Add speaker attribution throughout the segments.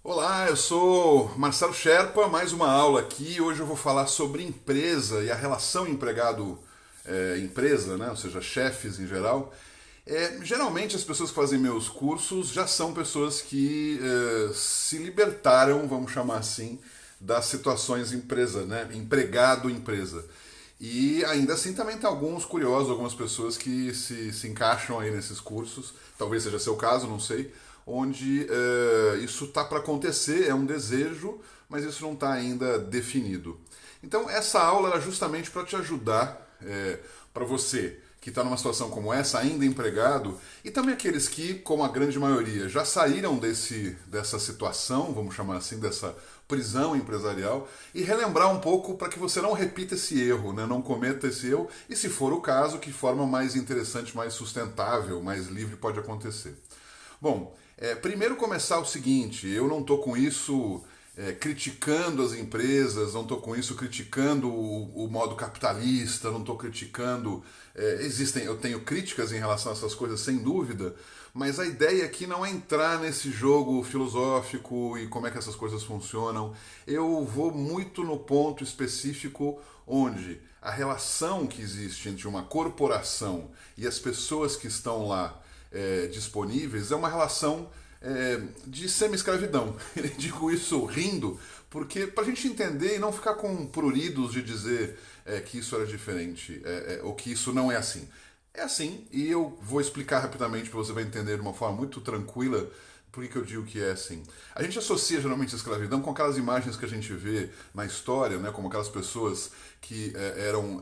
Speaker 1: Olá, eu sou Marcelo Sherpa, mais uma aula aqui. Hoje eu vou falar sobre empresa e a relação empregado-empresa, né? Ou seja, chefes em geral. Geralmente as pessoas que fazem meus cursos já são pessoas que se libertaram, vamos chamar assim, das situações empresa, né? Empregado-empresa. E ainda assim também tem alguns curiosos, algumas pessoas que se encaixam aí nesses cursos, talvez seja seu caso, não sei, onde isso está para acontecer, é um desejo, mas isso não está ainda definido. Então essa aula era justamente para te ajudar, para você que está numa situação como essa, ainda empregado, e também aqueles que, como a grande maioria, já saíram dessa situação, vamos chamar assim, dessa prisão empresarial, e relembrar um pouco para que você não repita esse erro, né? Não cometa esse erro, e se for o caso, que forma mais interessante, mais sustentável, mais livre pode acontecer. Bom, primeiro começar o seguinte, eu não estou com isso criticando as empresas, não estou com isso criticando o modo capitalista, não estou criticando. Eu tenho críticas em relação a essas coisas, sem dúvida, mas a ideia aqui não é entrar nesse jogo filosófico e como é que essas coisas funcionam. Eu vou muito no ponto específico onde a relação que existe entre uma corporação e as pessoas que estão lá disponíveis é uma relação de semi-escravidão. Digo isso rindo, porque para a gente entender e não ficar com pruridos de dizer que isso era diferente ou que isso não é assim. É assim, e eu vou explicar rapidamente para você vai entender de uma forma muito tranquila por que eu digo que é assim? A gente associa geralmente a escravidão com aquelas imagens que a gente vê na história, né, como aquelas pessoas que eram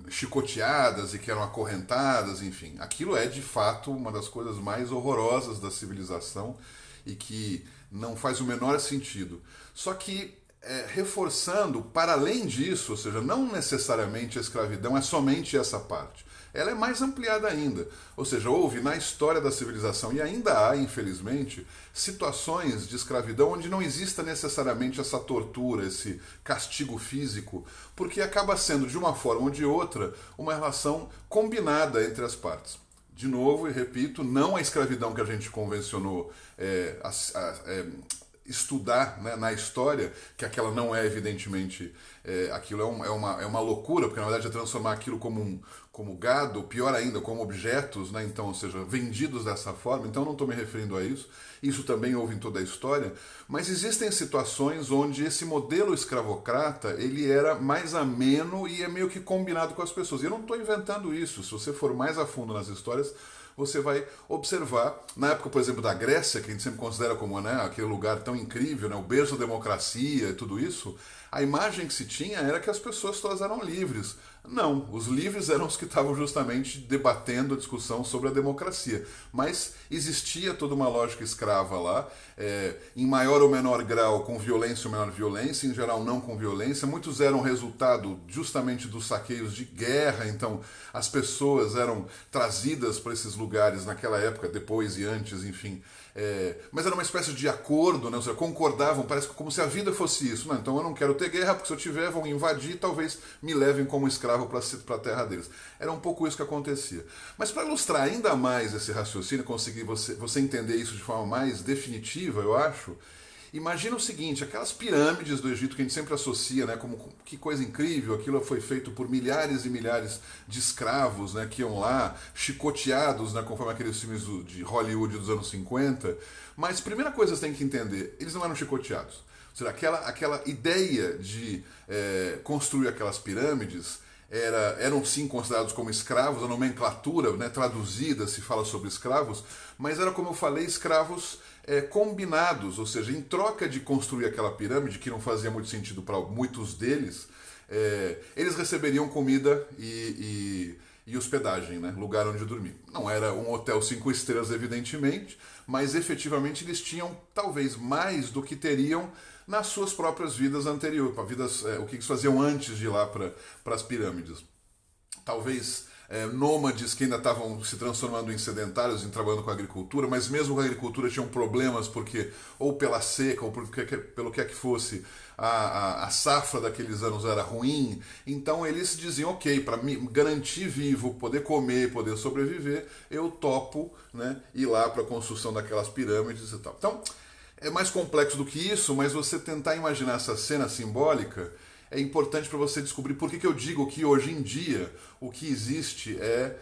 Speaker 1: chicoteadas e que eram acorrentadas, enfim. Aquilo é de fato uma das coisas mais horrorosas da civilização e que não faz o menor sentido. Só que reforçando, para além disso, ou seja, não necessariamente a escravidão é somente essa parte. Ela é mais ampliada ainda. Ou seja, houve na história da civilização, e ainda há, infelizmente, situações de escravidão onde não exista necessariamente essa tortura, esse castigo físico, porque acaba sendo, de uma forma ou de outra, uma relação combinada entre as partes. De novo, e repito, não a escravidão que a gente convencionou estudar, né, na história, que aquela não é evidentemente, aquilo é uma loucura, porque na verdade é transformar aquilo como gado, pior ainda, como objetos, né, então, ou seja, vendidos dessa forma, então não estou me referindo a isso também houve em toda a história, mas existem situações onde esse modelo escravocrata, ele era mais ameno e é meio que combinado com as pessoas, e eu não estou inventando isso, se você for mais a fundo nas histórias, você vai observar, na época, por exemplo, da Grécia, que a gente sempre considera como, né, aquele lugar tão incrível, né, o berço da democracia e tudo isso, a imagem que se tinha era que as pessoas todas eram livres. Não, os livres eram os que estavam justamente debatendo a discussão sobre a democracia. Mas existia toda uma lógica escrava lá, em maior ou menor grau, com violência ou menor violência, em geral não com violência. Muitos eram resultado justamente dos saqueios de guerra, então as pessoas eram trazidas para esses lugares naquela época, depois e antes, enfim. Mas era uma espécie de acordo, né? Ou seja, concordavam, parece como se a vida fosse isso. Não, então eu não quero ter guerra, porque se eu tiver, vão invadir, talvez me levem como escravo para a terra deles. Era um pouco isso que acontecia. Mas para ilustrar ainda mais esse raciocínio, conseguir você entender isso de forma mais definitiva, eu acho, imagina o seguinte, aquelas pirâmides do Egito que a gente sempre associa, né, como que coisa incrível, aquilo foi feito por milhares e milhares de escravos, né, que iam lá, chicoteados, né, conforme aqueles filmes de Hollywood dos anos 50. Mas primeira coisa que você tem que entender, eles não eram chicoteados. Ou seja, aquela ideia de construir aquelas pirâmides eram sim considerados como escravos, a nomenclatura, né, traduzida se fala sobre escravos, mas era, como eu falei, escravos combinados, ou seja, em troca de construir aquela pirâmide, que não fazia muito sentido para muitos deles, eles receberiam comida e hospedagem, né, lugar onde dormir. Não era um hotel 5 estrelas, evidentemente, mas efetivamente eles tinham talvez mais do que teriam nas suas próprias vidas anteriores, o que eles faziam antes de ir lá para as pirâmides. Talvez nômades que ainda estavam se transformando em sedentários, em trabalhando com a agricultura, mas mesmo com a agricultura tinham problemas porque, ou pela seca, ou pelo que é que fosse, a safra daqueles anos era ruim, então eles diziam, ok, para me garantir vivo, poder comer, poder sobreviver, eu topo, né, ir lá para a construção daquelas pirâmides e tal. Então, É mais complexo do que isso, mas você tentar imaginar essa cena simbólica é importante para você descobrir por que eu digo que hoje em dia o que existe é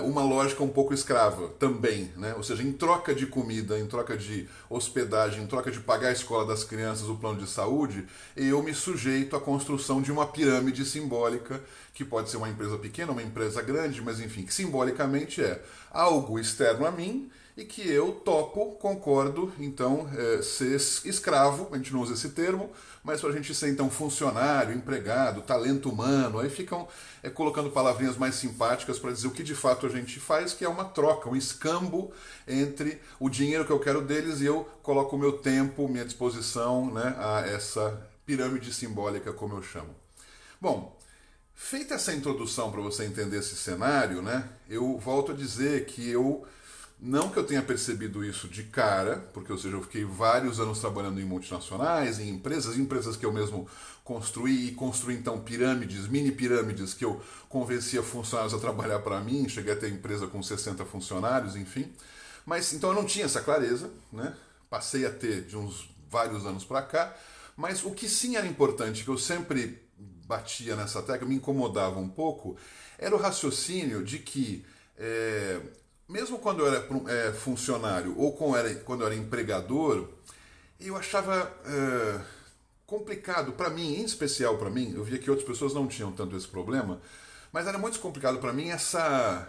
Speaker 1: uma lógica um pouco escrava também, né? Ou seja, em troca de comida, em troca de hospedagem, em troca de pagar a escola das crianças, o plano de saúde, eu me sujeito à construção de uma pirâmide simbólica, que pode ser uma empresa pequena, uma empresa grande, mas enfim, que simbolicamente é algo externo a mim e que eu topo, concordo, então, ser escravo, a gente não usa esse termo, mas para a gente ser então funcionário, empregado, talento humano, aí ficam colocando palavrinhas mais simpáticas para dizer o que de fato a gente faz, que é uma troca, um escambo entre o dinheiro que eu quero deles e eu coloco o meu tempo, minha disposição, né, a essa pirâmide simbólica, como eu chamo. Bom, feita essa introdução para você entender esse cenário, né, eu volto a dizer que não que eu tenha percebido isso de cara, porque, ou seja, eu fiquei vários anos trabalhando em multinacionais, em empresas que eu mesmo construí, e construí então pirâmides, mini pirâmides, que eu convencia funcionários a trabalhar para mim, cheguei a ter empresa com 60 funcionários, enfim. Mas então eu não tinha essa clareza, né? Passei a ter de uns vários anos para cá, mas o que sim era importante, que eu sempre batia nessa tecla, me incomodava um pouco, era o raciocínio de que mesmo quando eu era funcionário ou quando eu era empregador, eu achava complicado para mim, em especial para mim, eu via que outras pessoas não tinham tanto esse problema, mas era muito complicado para mim essa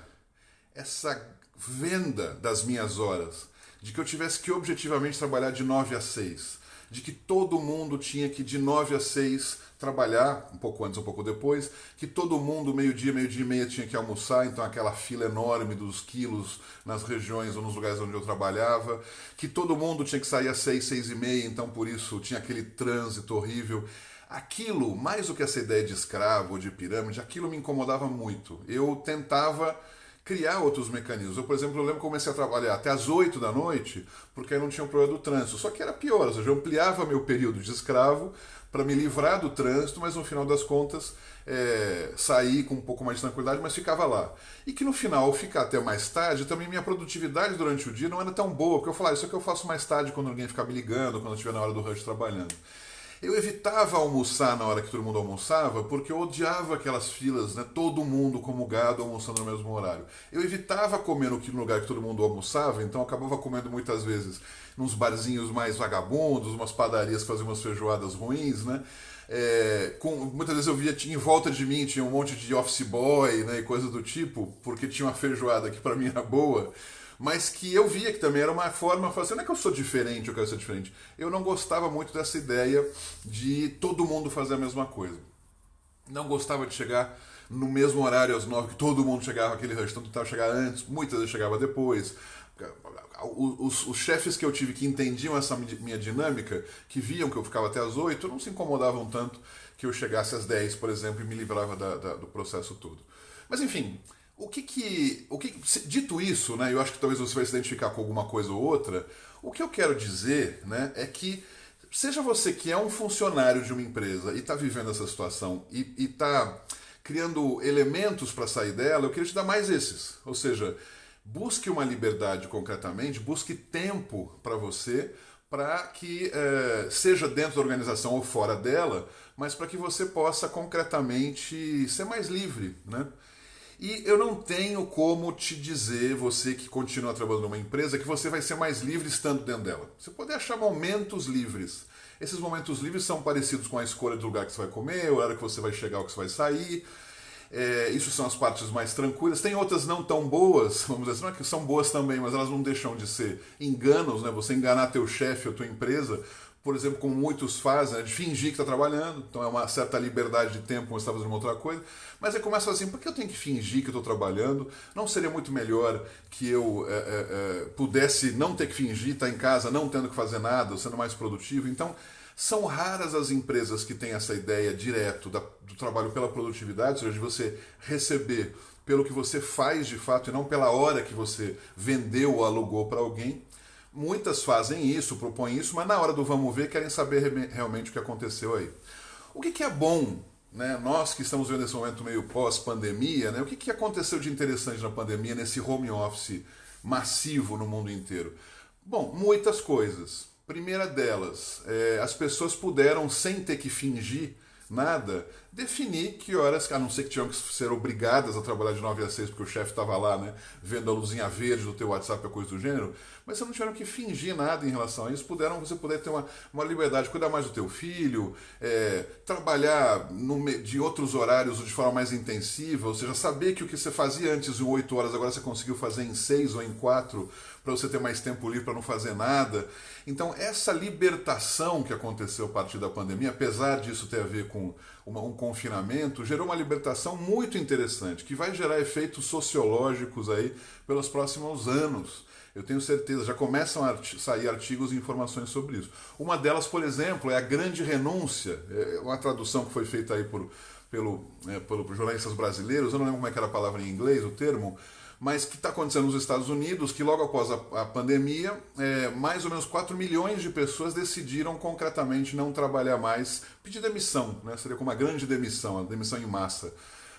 Speaker 1: venda das minhas horas, de que eu tivesse que objetivamente trabalhar de 9 a 6, de que todo mundo tinha que de 9 a 6 trabalhar, um pouco antes, um pouco depois, que todo mundo, meio-dia e meia, tinha que almoçar, então aquela fila enorme dos quilos nas regiões ou nos lugares onde eu trabalhava, que todo mundo tinha que sair às 6, 6 e meia, então por isso tinha aquele trânsito horrível. Aquilo, mais do que essa ideia de escravo ou de pirâmide, aquilo me incomodava muito. Eu tentava criar outros mecanismos. Eu, por exemplo, lembro que comecei a trabalhar até às 8 da noite, porque aí não tinha o problema do trânsito. Só que era pior, ou seja, eu ampliava meu período de escravo para me livrar do trânsito, mas no final das contas saí com um pouco mais de tranquilidade, mas ficava lá. E que no final, ao ficar até mais tarde, também minha produtividade durante o dia não era tão boa, porque eu falava, isso aqui eu faço mais tarde quando alguém ficar me ligando, quando eu estiver na hora do rush trabalhando. Eu evitava almoçar na hora que todo mundo almoçava, porque eu odiava aquelas filas, né? Todo mundo como gado almoçando no mesmo horário. Eu evitava comer no lugar que todo mundo almoçava, então eu acabava comendo muitas vezes nos barzinhos mais vagabundos, umas padarias que faziam umas feijoadas ruins, né? Muitas vezes eu via, tinha em volta de mim, tinha um monte de office boy, né, e coisa do tipo, porque tinha uma feijoada que para mim era boa, mas que eu via que também era uma forma, eu falava assim, não é que eu sou diferente, eu quero ser diferente. Eu não gostava muito dessa ideia de todo mundo fazer a mesma coisa. Não gostava de chegar no mesmo horário às 9, que todo mundo chegava aquele rush, tanto tentava chegar antes, muitas vezes chegava depois. Os chefes que eu tive que entendiam essa minha dinâmica, que viam que eu ficava até às 8, não se incomodavam tanto que eu chegasse às 10, por exemplo, e me livrava do processo todo. Mas enfim, dito isso, né, eu acho que talvez você vai se identificar com alguma coisa ou outra, o que eu quero dizer, né, é que seja você que é um funcionário de uma empresa e está vivendo essa situação e está criando elementos para sair dela, eu queria te dar mais esses. Ou seja, busque uma liberdade concretamente, busque tempo para você, para que seja dentro da organização ou fora dela, mas para que você possa concretamente ser mais livre, né? E eu não tenho como te dizer, você que continua trabalhando numa empresa, que você vai ser mais livre estando dentro dela. Você pode achar momentos livres. Esses momentos livres são parecidos com a escolha do lugar que você vai comer, o horário que você vai chegar ou que você vai sair. Isso são as partes mais tranquilas. Tem outras não tão boas, vamos dizer assim, não é que são boas também, mas elas não deixam de ser enganos, né? Você enganar teu chefe ou tua empresa, por exemplo, como muitos fazem, né? De fingir que está trabalhando, então é uma certa liberdade de tempo quando você está fazendo uma outra coisa, mas aí começa assim, por que eu tenho que fingir que eu estou trabalhando? Não seria muito melhor que eu pudesse não ter que fingir, estar em casa, não tendo que fazer nada, sendo mais produtivo? Então, são raras as empresas que têm essa ideia direto do trabalho pela produtividade, ou seja, de você receber pelo que você faz de fato e não pela hora que você vendeu ou alugou para alguém. Muitas fazem isso, propõem isso, mas na hora do vamos ver querem saber realmente o que aconteceu aí. O que é bom, né? Nós que estamos vendo esse momento meio pós-pandemia, né? O que aconteceu de interessante na pandemia, nesse home office massivo no mundo inteiro? Bom, muitas coisas. Primeira delas, as pessoas puderam, sem ter que fingir nada, definir que horas, a não ser que tinham que ser obrigadas a trabalhar de 9 às 6 porque o chefe estava lá, né, vendo a luzinha verde do teu WhatsApp ou coisa do gênero, mas você não tiveram que fingir nada em relação a isso, você poder ter uma liberdade, cuidar mais do teu filho, trabalhar de outros horários de forma mais intensiva, ou seja, saber que o que você fazia antes em 8 horas, agora você conseguiu fazer em 6 ou em 4, para você ter mais tempo livre para não fazer nada. Então, essa libertação que aconteceu a partir da pandemia, apesar disso ter a ver com um confinamento, gerou uma libertação muito interessante, que vai gerar efeitos sociológicos aí pelos próximos anos. Eu tenho certeza, já começam a sair artigos e informações sobre isso. Uma delas, por exemplo, é a grande renúncia, uma tradução que foi feita aí pelos jornalistas brasileiros, eu não lembro como é que era a palavra em inglês, o termo, mas que está acontecendo nos Estados Unidos, que logo após a pandemia, mais ou menos 4 milhões de pessoas decidiram concretamente não trabalhar mais, pedir demissão, né? Seria como uma grande demissão, a demissão em massa.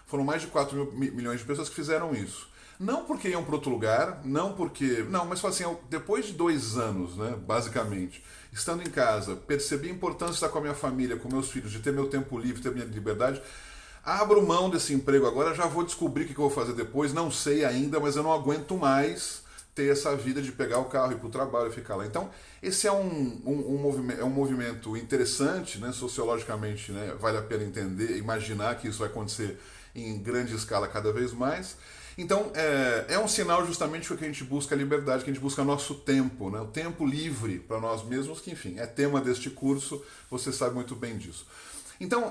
Speaker 1: Foram mais de 4 milhões de pessoas que fizeram isso. Não porque iam para outro lugar, mas assim, depois de 2 anos, né, basicamente, estando em casa, percebi a importância de estar com a minha família, com meus filhos, de ter meu tempo livre, ter minha liberdade. Abro mão desse emprego agora, já vou descobrir o que eu vou fazer depois, não sei ainda, mas eu não aguento mais ter essa vida de pegar o carro, ir para o trabalho e ficar lá. Então, esse é um movimento interessante, né, sociologicamente, né, vale a pena entender, imaginar que isso vai acontecer em grande escala cada vez mais. Então, é um sinal justamente que a gente busca a liberdade, que a gente busca nosso tempo, né, o tempo livre para nós mesmos, que, enfim, é tema deste curso, você sabe muito bem disso. Então,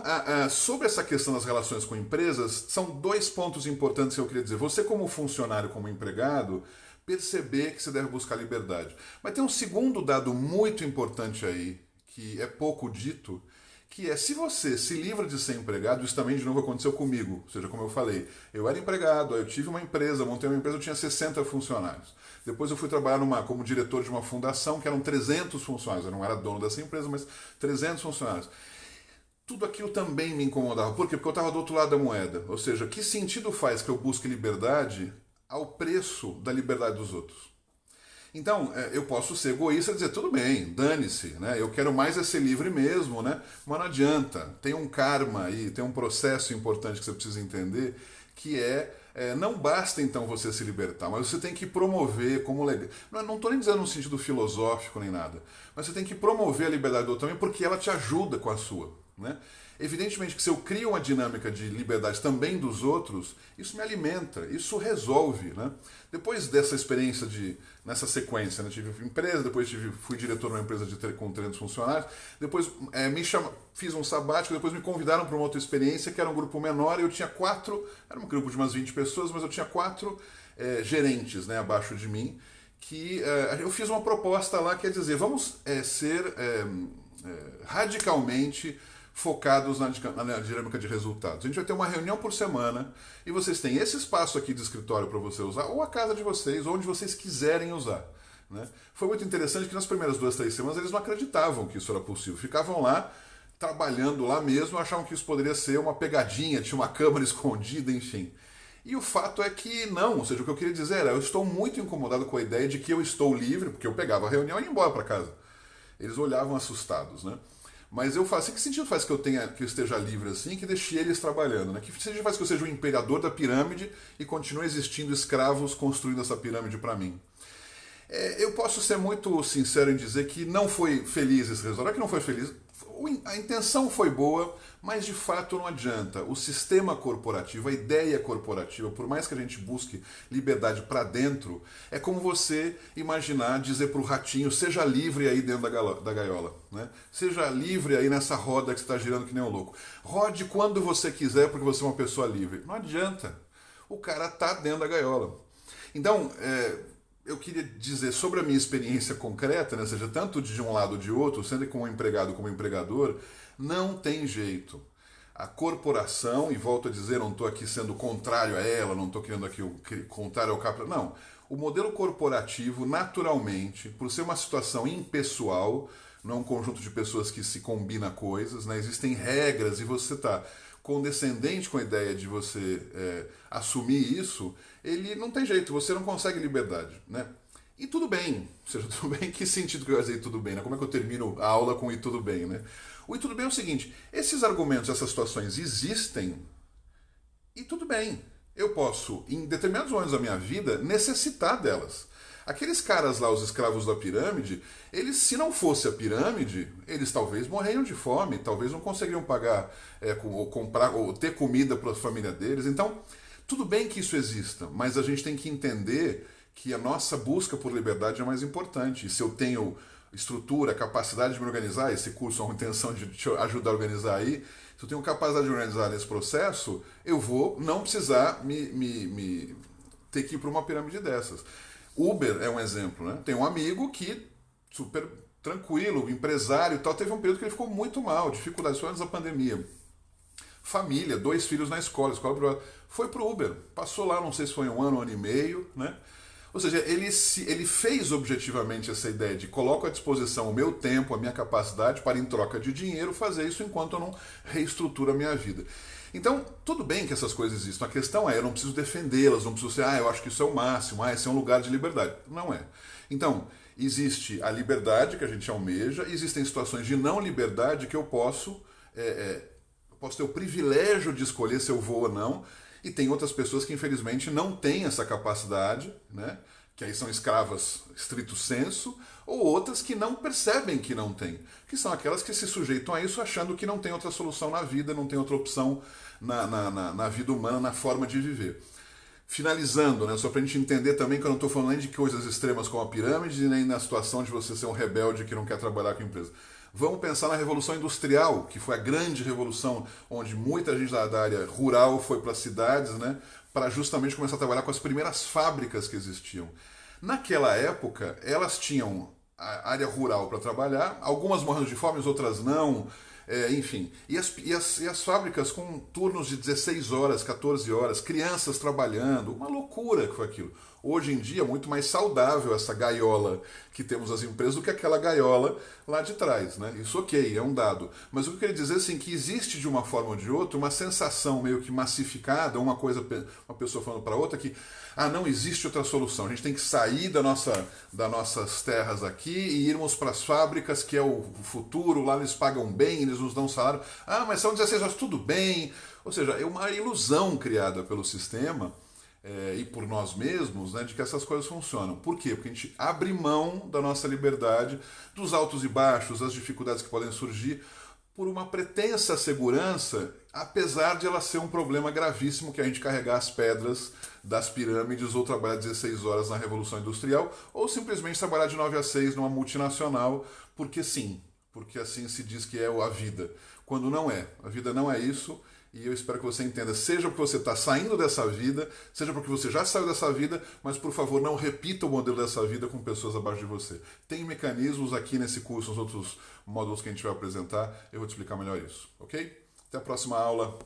Speaker 1: sobre essa questão das relações com empresas, são 2 pontos importantes que eu queria dizer. Você, como funcionário, como empregado, perceber que você deve buscar liberdade. Mas tem um segundo dado muito importante aí, que é pouco dito, que é, se você se livra de ser empregado, isso também de novo aconteceu comigo, ou seja, como eu falei, eu era empregado, eu tive uma empresa, montei uma empresa, eu tinha 60 funcionários. Depois eu fui trabalhar como diretor de uma fundação, que eram 300 funcionários, eu não era dono dessa empresa, mas 300 funcionários. Tudo aquilo também me incomodava. Por quê? Porque eu estava do outro lado da moeda. Ou seja, que sentido faz que eu busque liberdade ao preço da liberdade dos outros? Então, eu posso ser egoísta e dizer, tudo bem, dane-se, né? Eu quero mais ser livre mesmo, né? Mas não adianta. Tem um karma aí, tem um processo importante que você precisa entender, que não basta então você se libertar, mas você tem que promover como legal. Não estou nem dizendo no sentido filosófico nem nada, mas você tem que promover a liberdade do outro também porque ela te ajuda com a sua. Né? Evidentemente que se eu crio uma dinâmica de liberdade também dos outros, isso me alimenta, isso resolve. Né? Depois dessa experiência nessa sequência, né? Tive empresa, depois fui diretor de uma empresa com 300 funcionários, depois fiz um sabático, depois me convidaram para uma outra experiência que era um grupo menor, e eu tinha 4, era um grupo de umas 20 pessoas, mas eu tinha 4 gerentes, né, abaixo de mim, que eu fiz uma proposta lá, quer dizer, vamos ser radicalmente focados na dinâmica de resultados. A gente vai ter uma reunião por semana e vocês têm esse espaço aqui de escritório para você usar, ou a casa de vocês, ou onde vocês quiserem usar. Né? Foi muito interessante que nas primeiras 2, 3 semanas eles não acreditavam que isso era possível. Ficavam lá, trabalhando lá mesmo, achavam que isso poderia ser uma pegadinha, tinha uma câmera escondida, enfim. E o fato é que não, ou seja, o que eu queria dizer era, eu estou muito incomodado com a ideia de que eu estou livre, porque eu pegava a reunião e ia embora para casa. Eles olhavam assustados, né? Mas eu faço, que sentido faz que eu esteja livre assim, que deixe eles trabalhando, né? Que sentido faz que eu seja o imperador da pirâmide e continue existindo escravos construindo essa pirâmide para mim? Eu posso ser muito sincero em dizer que não foi feliz esse resultado. Não é que não foi feliz, a intenção foi boa, mas de fato não adianta. O sistema corporativo, a ideia corporativa, por mais que a gente busque liberdade para dentro, é como você imaginar dizer para o ratinho, seja livre aí dentro da gaiola. Né? Seja livre aí nessa roda que você está girando que nem um louco. Rode quando você quiser porque você é uma pessoa livre. Não adianta. O cara está dentro da gaiola. Então, eu queria dizer sobre a minha experiência concreta, né, seja tanto de um lado ou de outro, sendo como empregado como empregador, não tem jeito. A corporação, e volto a dizer, não estou aqui sendo contrário a ela, não estou querendo aqui o contrário ao capital, não. O modelo corporativo, naturalmente, por ser uma situação impessoal, não é um conjunto de pessoas que se combina coisas, né, existem regras e você está condescendente com a ideia de você assumir isso, ele não tem jeito, você não consegue liberdade. Né? E tudo bem. Ou seja, tudo bem, que sentido que eu ia dizer tudo bem, né? Como é que eu termino a aula com e tudo bem, né? O e tudo bem é o seguinte, esses argumentos, essas situações existem e tudo bem. Eu posso, em determinados momentos da minha vida, necessitar delas. Aqueles caras lá, os escravos da pirâmide, eles, se não fosse a pirâmide, eles talvez morreriam de fome, talvez não conseguiriam pagar, ou comprar, ou ter comida para a família deles. Então, tudo bem que isso exista, mas a gente tem que entender que a nossa busca por liberdade é mais importante. E se eu tenho estrutura, capacidade de me organizar, esse curso é uma intenção de te ajudar a organizar aí, se eu tenho capacidade de organizar nesse processo, eu vou não precisar ter que ir para uma pirâmide dessas. Uber é um exemplo, né? Tem um amigo que, super tranquilo, empresário e tal, teve um período que ele ficou muito mal, dificuldades, foi antes da pandemia. Família, 2 filhos na escola privada. Foi pro Uber, passou lá, não sei se foi um ano e meio, né? Ou seja, ele fez objetivamente essa ideia de coloco à disposição o meu tempo, a minha capacidade para, em troca de dinheiro, fazer isso enquanto eu não reestruturo a minha vida. Então, tudo bem que essas coisas existam. A questão é, eu não preciso defendê-las, não preciso ser, eu acho que isso é o máximo, esse é um lugar de liberdade. Não é. Então, existe a liberdade que a gente almeja, existem situações de não liberdade que eu posso ter o privilégio de escolher se eu vou ou não, e tem outras pessoas que infelizmente não têm essa capacidade, né? Que aí são escravas stricto sensu, ou outras que não percebem que não têm, que são aquelas que se sujeitam a isso achando que não tem outra solução na vida, não tem outra opção na vida humana, na forma de viver. Finalizando, né, só para a gente entender também que eu não estou falando nem de coisas extremas como a pirâmide, nem na situação de você ser um rebelde que não quer trabalhar com a empresa. Vamos pensar na Revolução Industrial, que foi a grande revolução onde muita gente da área rural foi para as cidades, né, para justamente começar a trabalhar com as primeiras fábricas que existiam. Naquela época, elas tinham a área rural para trabalhar, algumas morrendo de fome, as outras não, enfim. E as fábricas com turnos de 16 horas, 14 horas, crianças trabalhando, uma loucura que foi aquilo. Hoje em dia é muito mais saudável essa gaiola que temos as empresas do que aquela gaiola lá de trás, né? Isso ok, é um dado. Mas o que eu queria dizer assim, que existe de uma forma ou de outra uma sensação meio que massificada, uma pessoa falando para outra que não existe outra solução. A gente tem que sair das nossas terras aqui e irmos para as fábricas, que é o futuro, lá eles pagam bem, eles nos dão salário. Mas são 16 horas, tudo bem. Ou seja, é uma ilusão criada pelo sistema e por nós mesmos, né, de que essas coisas funcionam. Por quê? Porque a gente abre mão da nossa liberdade, dos altos e baixos, das dificuldades que podem surgir, por uma pretensa segurança, apesar de ela ser um problema gravíssimo que a gente carregar as pedras das pirâmides ou trabalhar 16 horas na Revolução Industrial ou simplesmente trabalhar de 9 a 6 numa multinacional, porque sim, porque assim se diz que é a vida, quando não é. A vida não é isso. E eu espero que você entenda, seja porque você está saindo dessa vida, seja porque você já saiu dessa vida, mas por favor não repita o modelo dessa vida com pessoas abaixo de você. Tem mecanismos aqui nesse curso, nos outros módulos que a gente vai apresentar, eu vou te explicar melhor isso, ok? Até a próxima aula.